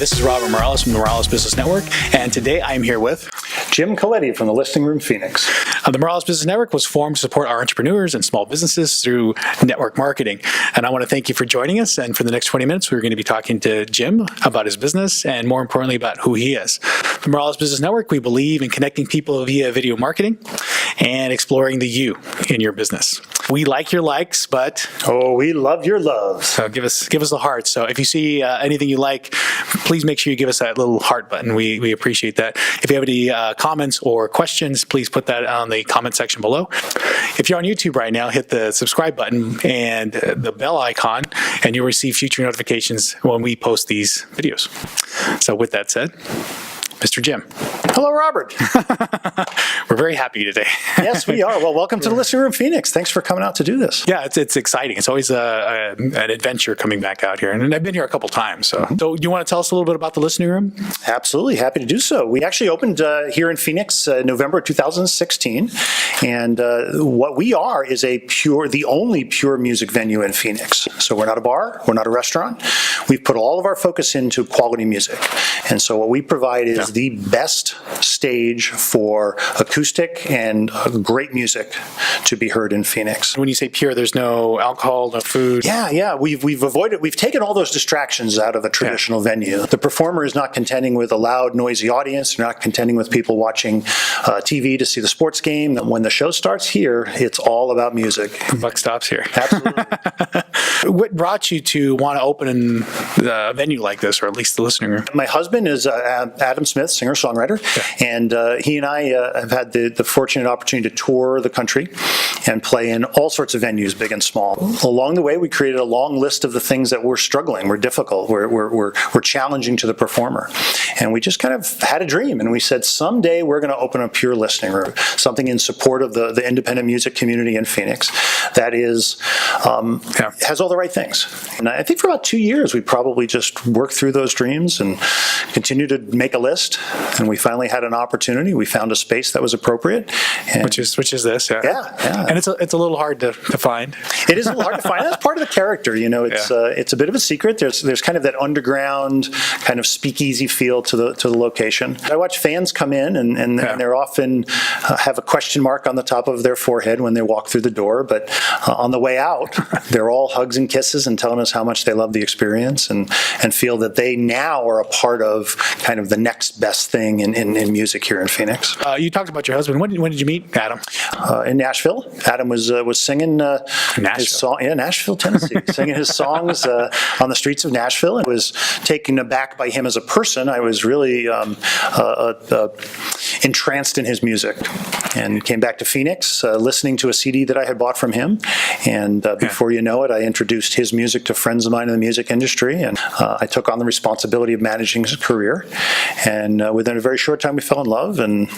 this is Robert Morales from the Morales Business Network, and today I'm here with Jim Colletti from the Listing Room Phoenix. The Morales Business Network was formed to support our entrepreneurs and small businesses through network marketing. And I want to thank you for joining us. And for the next 20 minutes, we're going to be talking to Jim about his business and, more importantly, about who he is. The Morales Business Network, we believe in connecting people via video marketing and exploring the you in your business. We like your likes, but we love your loves. So give us the heart. So if you see anything you like, please make sure you give us that little heart button. We appreciate that. If you have any comments or questions, please put that on the comment section below. If you're on YouTube right now, hit the subscribe button and the bell icon, and you'll receive future notifications when we post these videos. So with that said, Mr. Jim. Hello, Robert. We're very happy today. Yes, we are. Well, welcome to the Listing Room Phoenix. Thanks for coming out to do this. Yeah, it's exciting. It's always an adventure coming back out here. And I've been here a couple times. So do you want to tell us a little bit about the Listing Room? Absolutely. Happy to do so. We actually opened here in Phoenix November 2016. And what we are is the only pure music venue in Phoenix. So we're not a bar. We're not a restaurant. We've put all of our focus into quality music. And so what we provide is the best stage for acoustic and great music to be heard in Phoenix. When you say pure, there's no alcohol, no food. Yeah. We've avoided. We've taken all those distractions out of a traditional venue. The performer is not contending with a loud, noisy audience. They're not contending with people watching TV to see the sports game. When the show starts here, it's all about music. The buck stops here. Absolutely. What brought you to want to open a venue like this, or at least the Listing Room? My husband is Adam Smith, singer-songwriter, and he and I have had the fortunate opportunity to tour the country and play in all sorts of venues, big and small. Along the way, we created a long list of the things that were struggling, were difficult, were challenging to the performer. And we just kind of had a dream, and we said, someday we're going to open a pure Listing Room, something in support of the independent music community in Phoenix that is has all the right things. And I think for about 2 years, we probably just worked through those dreams and continued to make a list. And we finally had an opportunity. We found a space that was appropriate. And which is this, yeah. Yeah. And it's a little hard to find. It is a little hard to find. That's part of the character, It's a bit of a secret. There's kind of that underground kind of speakeasy feel to the location. I watch fans come in and they're often have a question mark on the top of their forehead when they walk through the door, but on the way out, they're all hugs and kisses and telling us how much they love the experience and feel that they now are a part of kind of the next best thing in music here in Phoenix. You talked about your husband. When did you meet Adam? In Nashville. Adam was singing his song, Nashville, Tennessee, singing his songs on the streets of Nashville, and was taken aback by him as a person. I was really entranced in his music, and came back to Phoenix, listening to a CD that I had bought from him, and before you know it, I introduced his music to friends of mine in the music industry, and I took on the responsibility of managing his career. And within a very short time, we fell in love and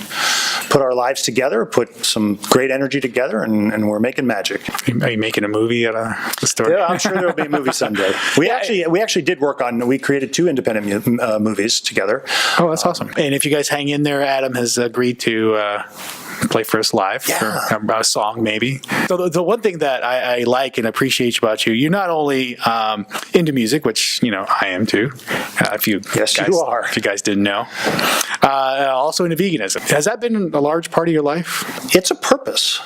put our lives together, put some great energy together, and we're making magic. Are you making a movie out of the story? Yeah, I'm sure there'll be a movie someday. We actually did work on. We created 2 independent movies together. Oh, that's awesome! And if you guys hang in there, Adam has agreed to play for us live for a song, maybe. So the one thing that I like and appreciate about you, you're not only into music, which I am too. You are. If you guys didn't know, also into veganism. Has that been a large part of your life? It's a purpose.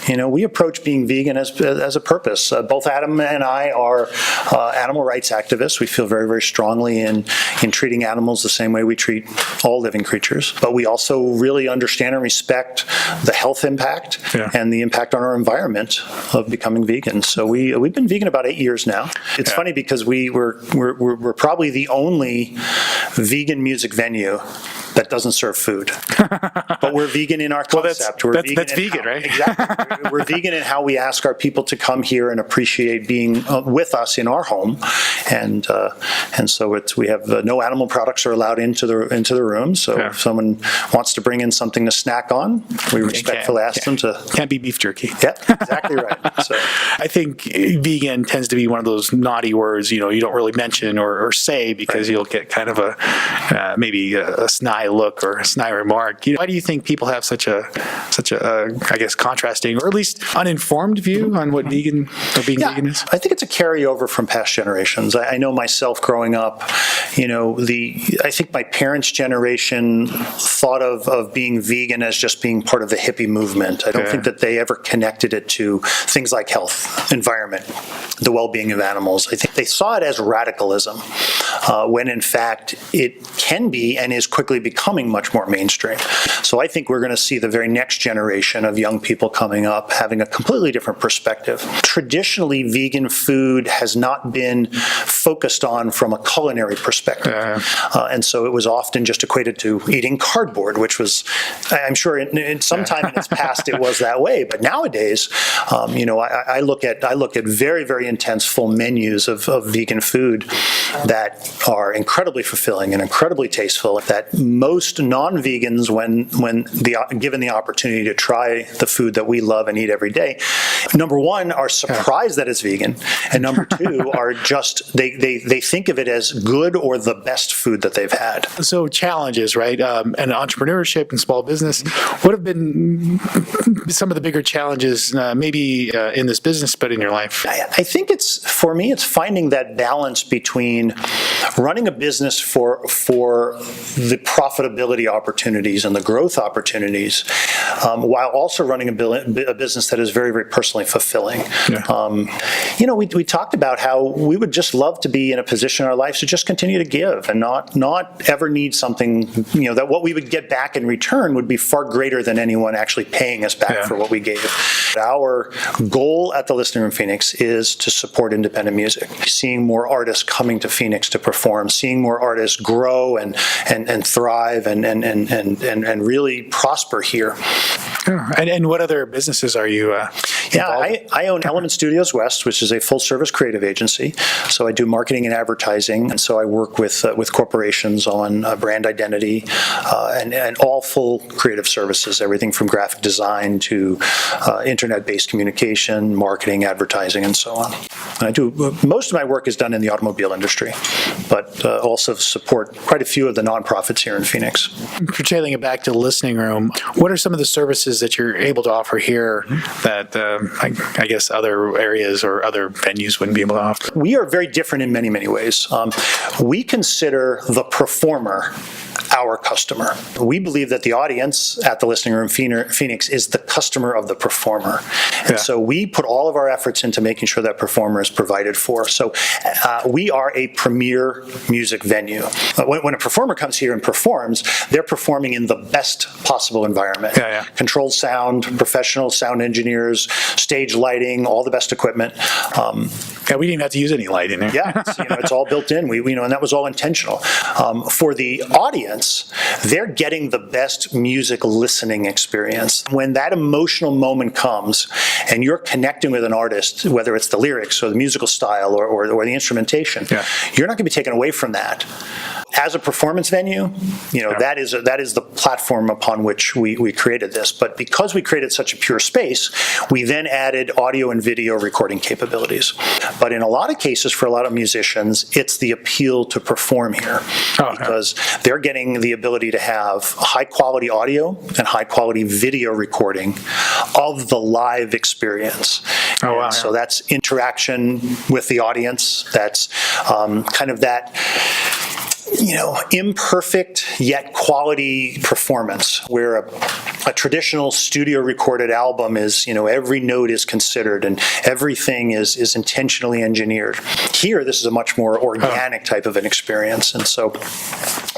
We approach being vegan as a purpose. Both Adam and I are animal rights activists. We feel very, very strongly in treating animals the same way we treat all living creatures. But we also really understand and respect the health impact and the impact on our environment of becoming vegan. So we've been vegan about 8 years now. It's funny because we're probably the only vegan music venue that doesn't serve food. But we're vegan in our concept. That's vegan, right? Exactly. We're vegan in how we ask our people to come here and appreciate being with us in our home, and so we have no animal products are allowed into the room. So if someone wants to bring in something to snack on, we respectfully ask them to. Can't be beef jerky. Yeah, exactly right. So I think vegan tends to be one of those naughty words you don't really mention or say because you'll get kind of maybe a snide look or a snide remark. Why do you think people have such a I guess contrasting or at least uninformed view on what being vegan is? I think it's a carryover from past generations. I know myself growing up, I think my parents' generation thought of being vegan as just being part of the hippie movement. I don't think that they ever connected it to things like health, environment, the well-being of animals. I think they saw it as radicalism, when in fact it can be and is quickly becoming much more mainstream. So I think we're going to see the very next generation of young people coming up having a completely different perspective. Traditionally, vegan food has not been focused on from a culinary perspective. And so it was often just equated to eating cardboard, which was, I'm sure in some time in its past it was that way. But nowadays, I look at very, very intense full menus of vegan food that are incredibly fulfilling and incredibly tasteful, that most non-vegans, when given the opportunity to try the food that we love and eat every day, number one, are surprised that it's vegan, and number two, are just, they think of it as good or the best food that they've had. So challenges, right? And entrepreneurship and small business, what have been some of the bigger challenges, maybe in this business, but in your life? I think for me, it's finding that balance between running a business for the profitability opportunities and the growth opportunities, while also running a business that is very, very personally fulfilling. We talked about how we would just love to be in a position in our lives to just continue to give and not ever need something, that what we would get back in return would be far greater than anyone actually paying us back for what we gave. Our goal at the Listening Room Phoenix is to support independent music, seeing more artists coming to Phoenix to perform, seeing more artists grow and thrive and really prosper here. And what other businesses are you I own Element Studios West, which is a full-service creative agency. So I do marketing and advertising, and so I work with corporations on brand identity and all full creative services, everything from graphic design to internet-based communication, marketing, advertising, and so on. And I do most of my work is done in the automobile industry, but also support quite a few of the nonprofits here in Phoenix. Tailing it back to the Listening Room, what are some of the services that you're able to offer here that I guess other areas or other venues wouldn't be able to offer? We are very different in many, many ways. We consider the performer our customer. We believe that the audience at the Listening Room Phoenix is the customer of the performer. And so we put all of our efforts into making sure that performer is provided for. So we are a premier music venue. When a performer comes here and performs, they're performing in the best possible environment. Controlled sound, professional sound engineers, stage lighting, all the best equipment. We didn't have to use any lighting there. It's all built in. And that was all intentional. For the audience, they're getting the best music listening experience. When that emotional moment comes and you're connecting with an artist, whether it's the lyrics or the musical style or the instrumentation, you're not going to be taken away from that. As a performance venue, that is the platform upon which we created this. But because we created such a pure space, we then added audio and video recording capabilities. But in a lot of cases, for a lot of musicians, it's the appeal to perform here because they're getting the ability to have high quality audio and high quality video recording of the live experience. So that's interaction with the audience. That's kind of that imperfect yet quality performance, where a traditional studio recorded album is, every note is considered and everything is intentionally engineered. Here, this is a much more organic type of an experience. And so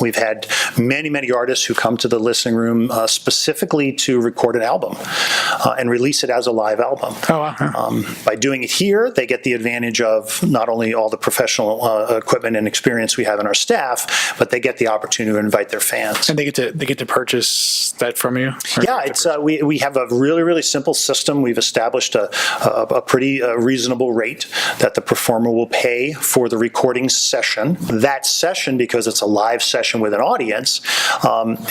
we've had many, many artists who come to the Listening Room specifically to record an album and release it as a live album. By doing it here, they get the advantage of not only all the professional equipment and experience we have in our staff, but they get the opportunity to invite their fans. And they get to purchase that from you? It's we have a really, really simple system. We've established a pretty reasonable rate that the performer will pay for the recording session. That session, because it's a live session session with an audience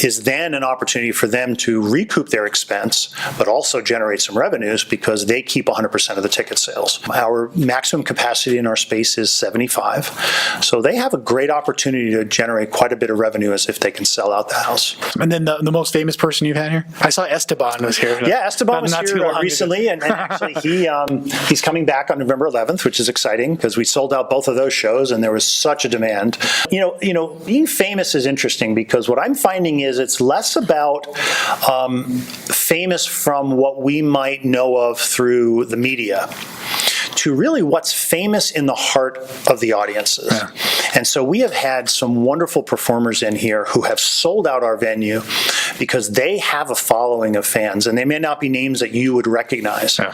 is then an opportunity for them to recoup their expense, but also generate some revenues because they keep 100% of the ticket sales. Our maximum capacity in our space is 75, so they have a great opportunity to generate quite a bit of revenue as if they can sell out the house. And then the most famous person you've had here? I saw Esteban was here. Yeah, Esteban was here recently, and actually he's coming back on November 11th, which is exciting because we sold out both of those shows, and there was such a demand. Being famous is interesting because what I'm finding is it's less about famous from what we might know of through the media to really what's famous in the heart of the audiences. Yeah. And so we have had some wonderful performers in here who have sold out our venue because they have a following of fans, and they may not be names that you would recognize. Yeah.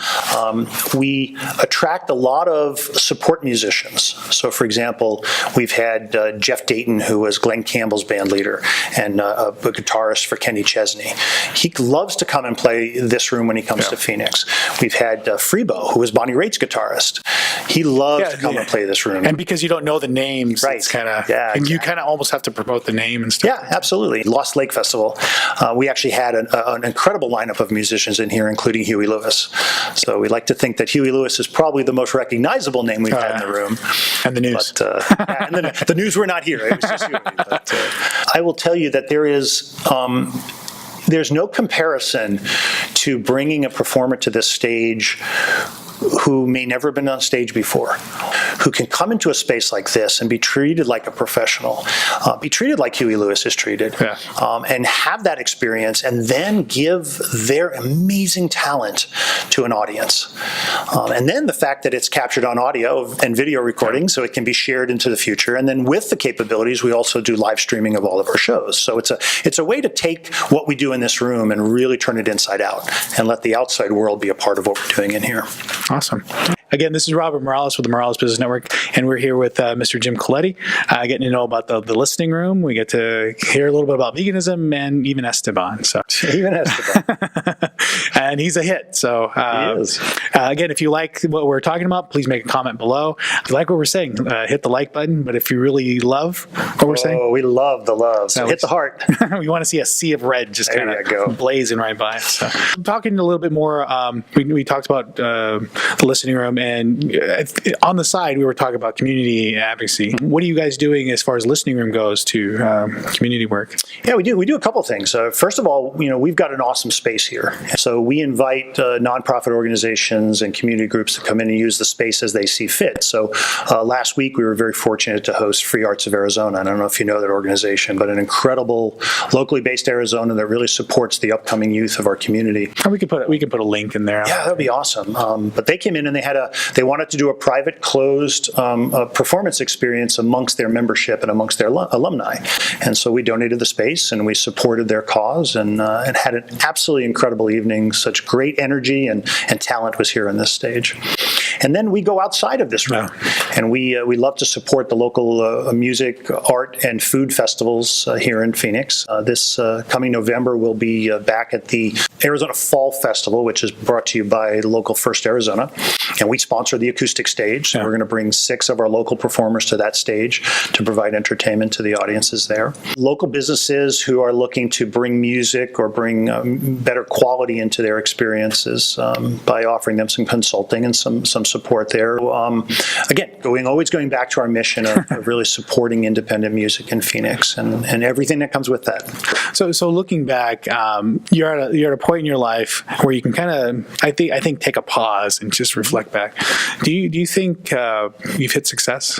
We attract a lot of support musicians. So, for example, we've had Jeff Dayton, who was Glenn Campbell's band leader and a guitarist for Kenny Chesney. He loves to come and play this room when he comes to Phoenix. We've had Freebo, who was Bonnie Raitt's guitarist. He loves to come and play this room. And because you don't know the names, right. It's kind of, and you kind of almost have to promote the name and stuff. Yeah, absolutely. Lost Lake Festival, we actually had an incredible lineup of musicians in here, including Huey Lewis. So we like to think that Huey Lewis is probably the most recognizable name we've had in the room. And the news. But, and the news were not here. It was just Huey. But I will tell you that there's no comparison to bringing a performer to this stage who may never have been on stage before, who can come into a space like this and be treated like a professional, be treated like Huey Lewis is treated, and have that experience and then give their amazing talent to an audience. And then the fact that it's captured on audio and video recording so it can be shared into the future. And then with the capabilities, we also do live streaming of all of our shows. So it's a way to take what we do in this room and really turn it inside out and let the outside world be a part of what we're doing in here. Awesome. Again, this is Robert Morales with the Morales Business Network, and we're here with Mr. Jim Colletti, getting to know about the listening room. We get to hear a little bit about veganism and even Esteban. So even Esteban, and he's a hit. So he is. Again, if you like what we're talking about, please make a comment below. If you like what we're saying, hit the like button. But if you really love what we're saying, we love the love. So hit the heart. We want to see a sea of red just kind of blazing right by us. So, talking a little bit more, we talked about the listening room. And on the side, we were talking about community advocacy. What are you guys doing as far as listening room goes to community work? Yeah, we do. We do a couple of things. First of all, we've got an awesome space here. So we invite nonprofit organizations and community groups to come in and use the space as they see fit. So last week, we were very fortunate to host Free Arts of Arizona. I don't know if you know that organization, but an incredible locally based Arizona that really supports the upcoming youth of our community. We can put a link in there. Yeah, that'd be awesome. But they came in and they wanted to do a private, closed performance experience amongst their membership and amongst their alumni. And so we donated the space and we supported their cause and had an absolutely incredible evening. Such great energy and talent was here on this stage. And then we go outside of this room, and we love to support the local music, art, and food festivals here in Phoenix. This coming November, we'll be back at the Arizona Fall Festival, which is brought to you by local First Arizona. And we sponsor the acoustic stage. So we're going to bring 6 of our local performers to that stage to provide entertainment to the audiences there. Local businesses who are looking to bring music or bring better quality into their experiences by offering them some consulting and some support there. Again, always going back to our mission of really supporting independent music in Phoenix and everything that comes with that. So looking back, you're at a point in your life where you can kind of, I think, take a pause and just reflect back. Do you think you've hit success?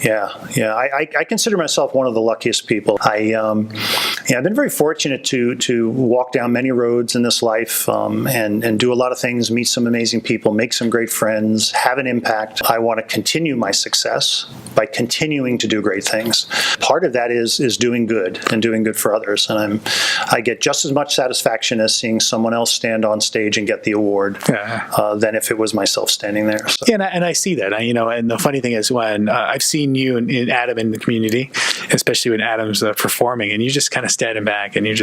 Yeah. I consider myself one of the luckiest people. I've been very fortunate to walk down many roads in this life and do a lot of things, meet some amazing people, make some great friends, have an impact. I want to continue my success by continuing to do great things. Part of that is doing good and doing good for others. And I get just as much satisfaction as seeing someone else stand on stage and get the award than if it was myself standing there. So. Yeah, and I see that. And the funny thing is when I've seen seen you and Adam in the community, especially when Adam's performing, and you just kind of standing back and you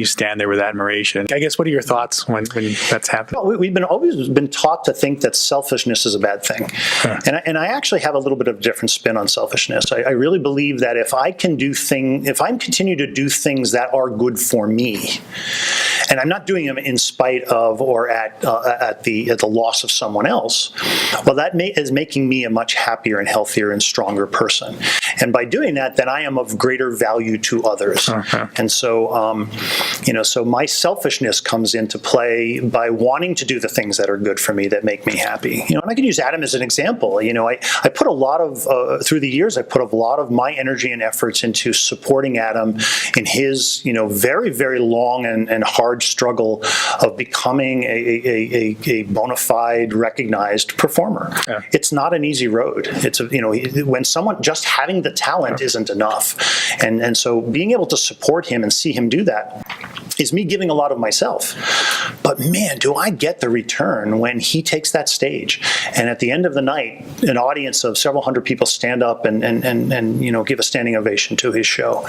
stand there with admiration. I guess, what are your thoughts when that's happening? Well, we've always been taught to think that selfishness is a bad thing. Huh. And I actually have a little bit of a different spin on selfishness. I really believe that if I continue to do things that are good for me, and I'm not doing them in spite of or at the loss of someone else, well, that is making me a much happier and healthier and stronger person. And by doing that, then I am of greater value to others. Okay. And so, so my selfishness comes into play by wanting to do the things that are good for me, that make me happy. And I can use Adam as an example. I put a lot of, through the years, I put a lot of my energy and efforts into supporting Adam in his, very, very long and hard struggle of becoming a bona fide, recognized performer. Yeah. It's not an easy road. It's when someone just having the talent isn't enough, and so being able to support him and see him do that is me giving a lot of myself. But man, do I get the return when he takes that stage, and at the end of the night, an audience of several hundred people stand up and give a standing ovation to his show.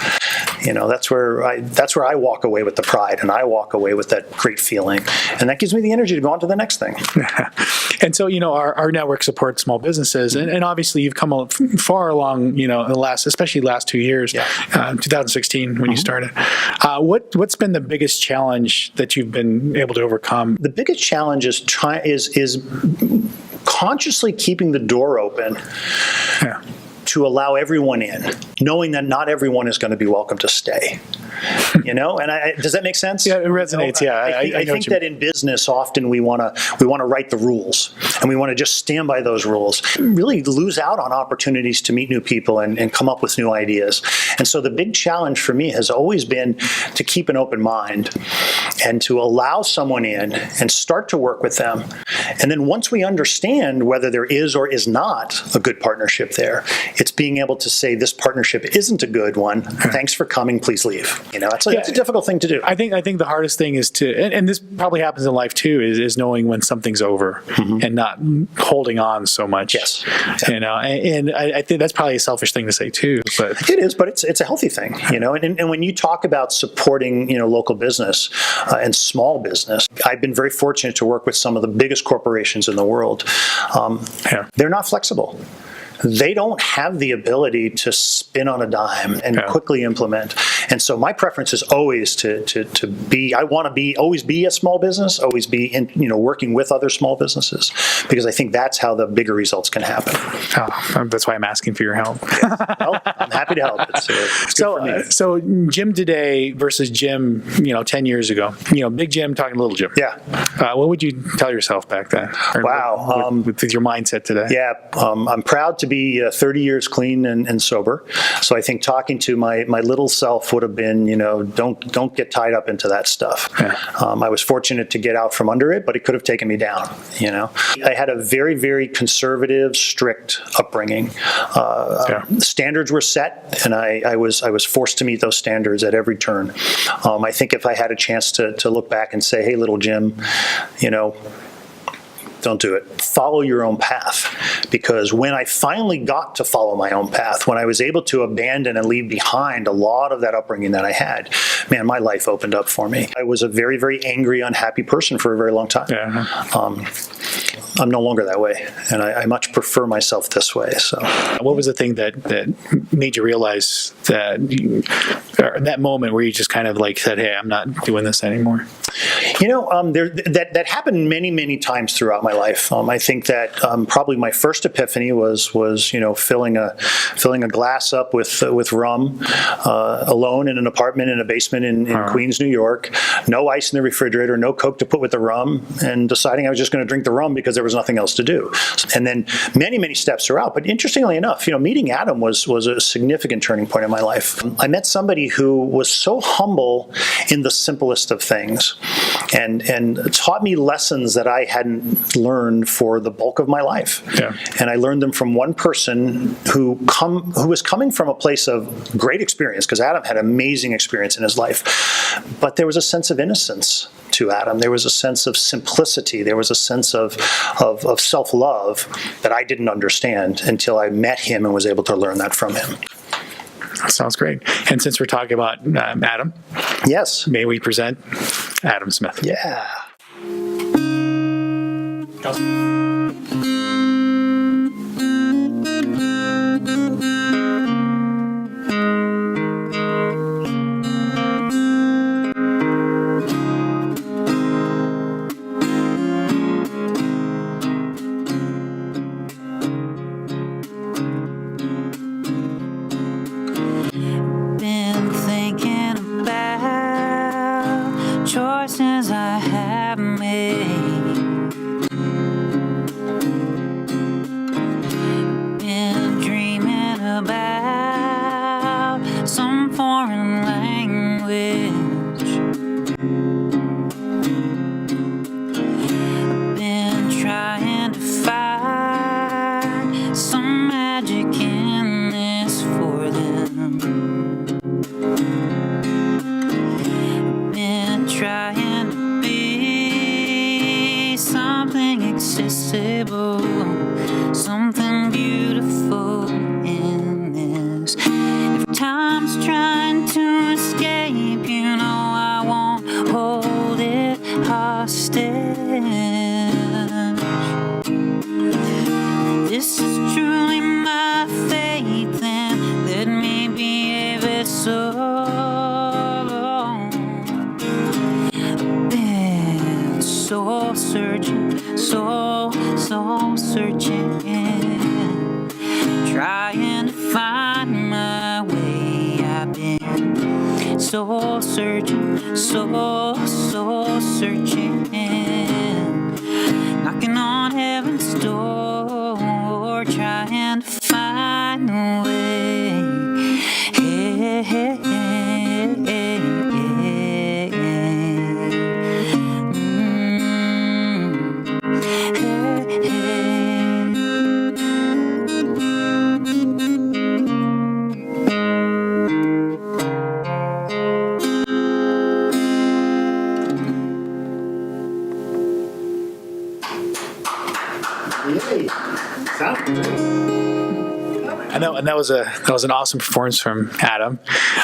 That's where I walk away with the pride, and I walk away with that great feeling, and that gives me the energy to go on to the next thing. And so, our network supports small businesses, and obviously you've come far along, in the especially last 2 years, 2016 when you started. What's been the biggest challenge that you've been able to overcome? The biggest challenge is consciously keeping the door open. Yeah. To allow everyone in, knowing that not everyone is going to be welcome to stay. And does that make sense? Yeah, it resonates. I think that in business, often we want to write the rules, and we want to just stand by those rules. Really lose out on opportunities to meet new people and come up with new ideas. And so the big challenge for me has always been to keep an open mind and to allow someone in and start to work with them. And then once we understand whether there is or is not a good partnership there, it's being able to say, this partnership isn't a good one. Thanks for coming. Please leave. It's a difficult thing to do. I think the hardest thing is and this probably happens in life too, is knowing when something's over and not holding on so much. Yes. And I think that's probably a selfish thing to say too. But it is, but it's a healthy thing. And when you talk about supporting local business and small business, I've been very fortunate to work with some of the biggest corporations in the world. They're not flexible. They don't have the ability to spin on a dime and quickly implement. And so my preference is always to be, I want to always be a small business, always be working with other small businesses, because I think that's how the bigger results can happen. That's why I'm asking for your help. Well, I'm happy to help. It's good for me. So Jim today versus Jim, 10 years ago, big Jim talking little Jim. Yeah. What would you tell yourself back then? Wow. With your mindset today? Yeah. I'm proud to be 30 years clean and sober. So I think talking to my little self would have been, don't get tied up into that stuff. Yeah. I was fortunate to get out from under it, but it could have taken me down. I had a very, very conservative, strict upbringing. Standards were set, and I was forced to meet those standards at every turn. I think if I had a chance to look back and say, hey, little Jim, don't do it. Follow your own path. Because when I finally got to follow my own path, when I was able to abandon and leave behind a lot of that upbringing that I had, man, my life opened up for me. I was a very, very angry, unhappy person for a very long time. Yeah. I'm no longer that way, and I much prefer myself this way. So, what was the thing that made you realize or that moment where you just kind of said, "Hey, I'm not doing this anymore"? That happened many, many times throughout my life. I think that probably my first epiphany was filling a glass up with rum alone in an apartment in a basement in Queens, New York. No ice in the refrigerator, no Coke to put with the rum, and deciding I was just going to drink the rum because there was nothing else to do. And then many, many steps throughout. But interestingly enough, meeting Adam was a significant turning point in my life. I met somebody who was so humble in the simplest of things, and taught me lessons that I hadn't learned for the bulk of my life. Yeah. And I learned them from one person who was coming from a place of great experience, because Adam had amazing experience in his life, but there was a sense of innocence to Adam. There was a sense of simplicity. There was a sense of self-love that I didn't understand until I met him and was able to learn that from him. That sounds great. And since we're talking about Adam, Yes. may we present Adam Smith? Yeah. Been thinking about choices I have made. Been dreaming about some foreign language. Been trying to find some magic in this for them. Been trying to be something accessible, something beautiful in this. If time's trying to escape, you know I won't hold it hostage. This is truly my faith, and let me be a vessel. Been soul searching, soul searching, trying to find my way. I've been soul searching, soul searching, knocking on heaven's door, trying to find a way. Hey, hey, hey, hey, And that was an awesome performance from Adam.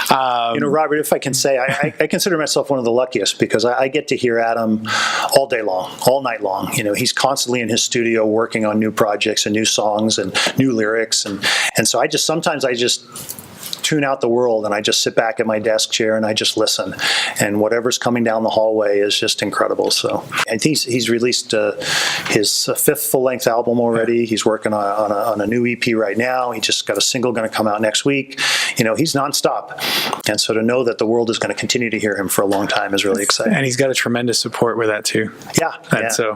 Robert, if I can say, I consider myself one of the luckiest because I get to hear Adam all day long, all night long. He's constantly in his studio working on new projects and new songs and new lyrics. And so sometimes I just tune out the world and I just sit back at my desk chair and I just listen. And whatever's coming down the hallway is just incredible. So I think he's released his fifth full-length album already. He's working on a new EP right now. He just got a single going to come out next week. He's nonstop. And so to know that the world is going to continue to hear him for a long time is really exciting. And he's got a tremendous support with that too. Yeah. And so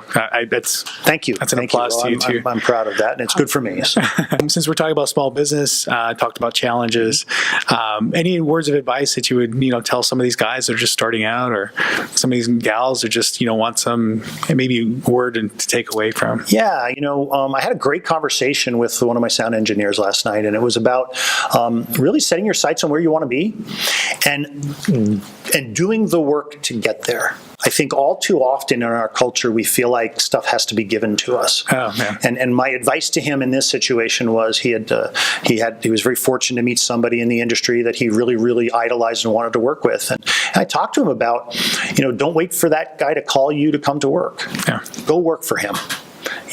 thank you. That's an applause to you too. I'm proud of that, and it's good for me. So. Since we're talking about small business, talked about challenges. Any words of advice that you would tell some of these guys that are just starting out, or some of these gals that just want some maybe word to take away from? Yeah, I had a great conversation with one of my sound engineers last night, and it was about really setting your sights on where you want to be, and doing the work to get there. I think all too often in our culture, we feel like stuff has to be given to us. Oh, man. And my advice to him in this situation was he was very fortunate to meet somebody in the industry that he really, really idolized and wanted to work with. And I talked to him about, don't wait for that guy to call you to come to work. Yeah. Go work for him.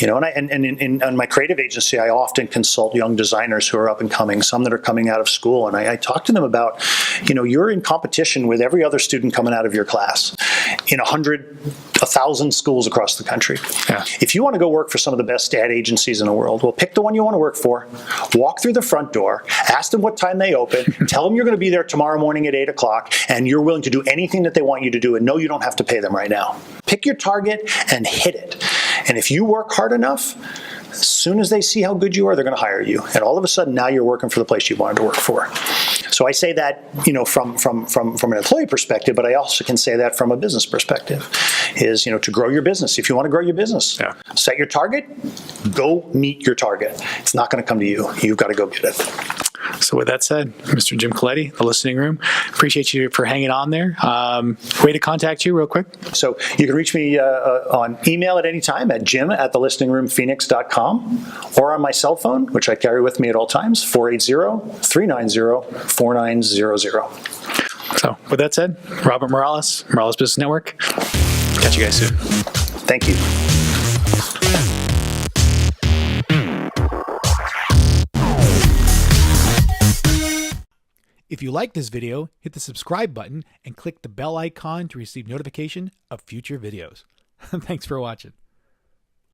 And in my creative agency, I often consult young designers who are up and coming, some that are coming out of school. And I talk to them about, you're in competition with every other student coming out of your class in 1,000 schools across the country. Yeah. If you want to go work for some of the best ad agencies in the world, well, pick the one you want to work for, walk through the front door, ask them what time they open, tell them you're going to be there tomorrow morning at 8 o'clock, and you're willing to do anything that they want you to do, and no, you don't have to pay them right now. Pick your target and hit it. And if you work hard enough, as soon as they see how good you are, they're going to hire you. And all of a sudden, now you're working for the place you wanted to work for. So I say that, from an employee perspective, but I also can say that from a business perspective, is, to grow your business. If you want to grow your business, set your target, go meet your target. It's not going to come to you. You've got to go get it. So with that said, Mr. Jim Colletti, the listening room, appreciate you for hanging on there. Way to contact you real quick. So you can reach me on email at any time at jim@thelisteningroomphoenix.com or on my cell phone, which I carry with me at all times, 480-390-4900. So with that said, Robert Morales, Morales Business Network. Catch you guys soon. Thank you. If you like this video, hit the subscribe button and click the bell icon to receive notification of future videos. Thanks for watching.